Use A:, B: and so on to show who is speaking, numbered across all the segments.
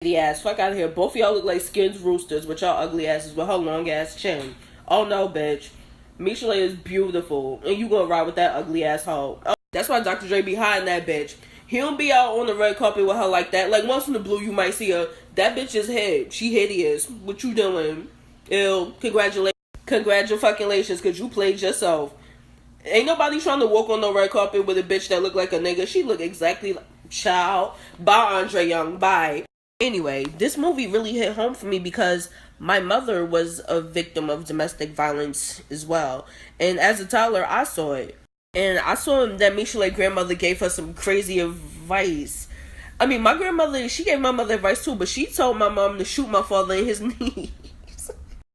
A: The ass, fuck out of here. Both of y'all look like skins roosters with y'all ugly asses with her long ass chin. Oh no, bitch. Michel'le is beautiful, and you gonna ride with that ugly ass hoe. Oh, that's why Dr. Dre be hiding that bitch. He don't be out on the red carpet with her like that. Like once in the blue, you might see her. That bitch is head. She hideous. What you doing? Ew. Congratulations, cause you played yourself. Ain't nobody trying to walk on no red carpet with a bitch that look like a nigga. She look exactly like child. Bye, Andre Young. Bye. Anyway, this movie really hit home for me because my mother was a victim of domestic violence as well. And as a toddler, I saw it. And I saw that Michel'le grandmother gave her some crazy advice. I mean, my grandmother, she gave my mother advice too, but she told my mom to shoot my father in his knees.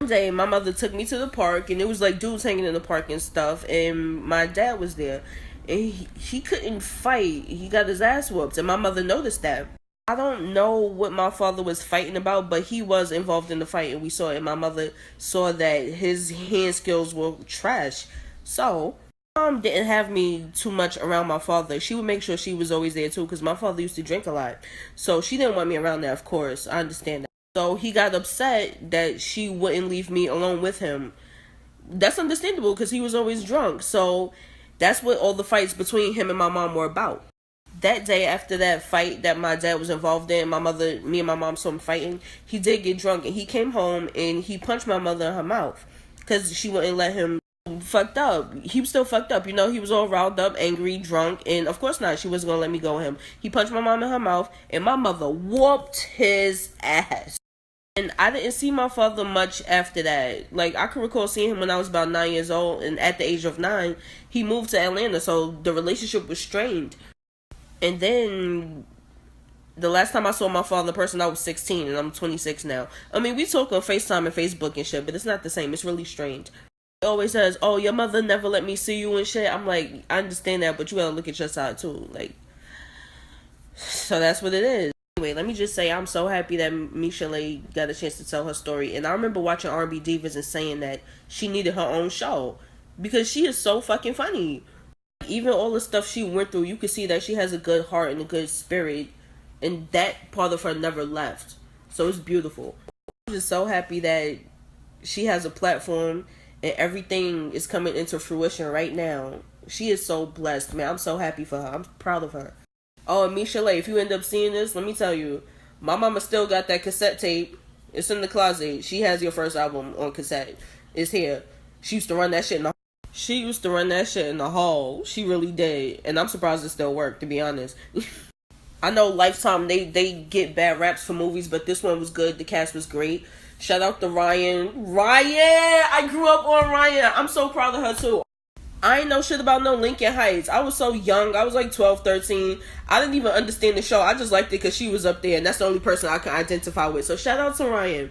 A: One day, my mother took me to the park, and it was like dudes hanging in the park and stuff, and my dad was there. And he couldn't fight. He got his ass whooped, and my mother noticed that. I don't know what my father was fighting about, but he was involved in the fight, and we saw it. And my mother saw that his hand skills were trash. So, mom didn't have me too much around my father. She would make sure she was always there too, because my father used to drink a lot. So she didn't want me around there, of course. I understand that. So he got upset that she wouldn't leave me alone with him. That's understandable, because he was always drunk. So that's what all the fights between him and my mom were about. That day after that fight that my dad was involved in, me and my mom saw him fighting. He did get drunk, and he came home and he punched my mother in her mouth because she wouldn't let him. Fucked up. He was still fucked up. You know, he was all riled up, angry, drunk, and of course not. She wasn't gonna let me go with him. He punched my mom in her mouth, and my mother whooped his ass. And I didn't see my father much after that. Like, I can recall seeing him when I was about 9 years old, and at the age of 9, he moved to Atlanta, so the relationship was strained. And then the last time I saw my father in person, I was 16, and I'm 26 now. I mean, we talk on FaceTime and Facebook and shit, but it's not the same. It's really strange. He always says, oh, your mother never let me see you and shit. I'm like, I understand that, but you gotta look at your side too. Like, so that's what it is. Anyway, let me just say I'm so happy that Michel'le got a chance to tell her story. And I remember watching R&B Divas and saying that she needed her own show because she is so fucking funny. Even all the stuff she went through, you can see that she has a good heart and a good spirit, and that part of her never left. So it's beautiful. I'm just so happy that she has a platform and everything is coming into fruition right now. She is so blessed, man. I'm so happy for her. I'm proud of her. Oh, and Michel'le, if you end up seeing this, let me tell you, my mama still got that cassette tape. It's in the closet. She has your first album on cassette. It's here. She used to run that shit in the hall. She really did. And I'm surprised it still worked, to be honest. I know Lifetime, they get bad raps for movies, but this one was good. The cast was great. Shout out to Ryan. I grew up on Ryan. I'm so proud of her, too. I ain't know shit about no Lincoln Heights. I was so young. I was like 12, 13. I didn't even understand the show. I just liked it because she was up there, and that's the only person I could identify with. So shout out to Ryan.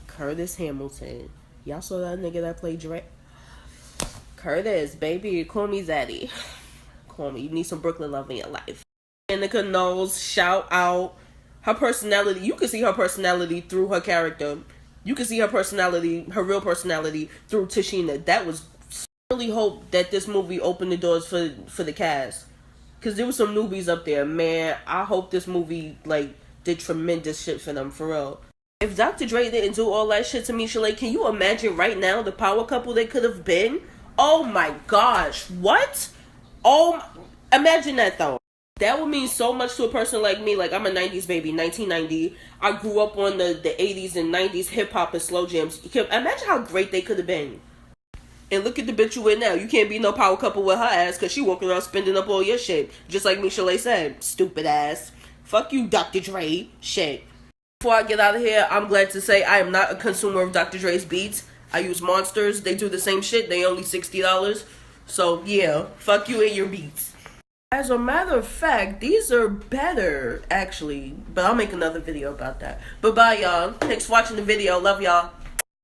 A: Curtis Hamilton. Y'all saw that nigga that played Dre? Curtis, baby, call me Zaddy. Call me. You need some Brooklyn love in your life. Danica Knowles, shout out. Her personality, you can see her personality through her character. You can see her personality, her real personality, through Tashina. That was, I really hope that this movie opened the doors for the cast. Because there was some newbies up there. Man, I hope this movie, like, did tremendous shit for them, for real. If Dr. Dre didn't do all that shit to Michel'le, can you imagine right now the power couple they could have been? Oh my gosh, what? Oh, imagine that though. That would mean so much to a person like me. Like, I'm a 90s baby, 1990. I grew up on the 80s and 90s hip-hop and slow jams. Imagine how great they could have been. And look at the bitch you with now. You can't be no power couple with her ass because she walking around spending up all your shit. Just like Michel'le said. Stupid ass. Fuck you, Dr. Dre. Shit. Before I get out of here, I'm glad to say I am not a consumer of Dr. Dre's beats. I use Monsters. They do the same shit. They only $60. So, yeah. Fuck you and your beats. As a matter of fact, these are better, actually. But I'll make another video about that. But bye, y'all. Thanks for watching the video. Love y'all.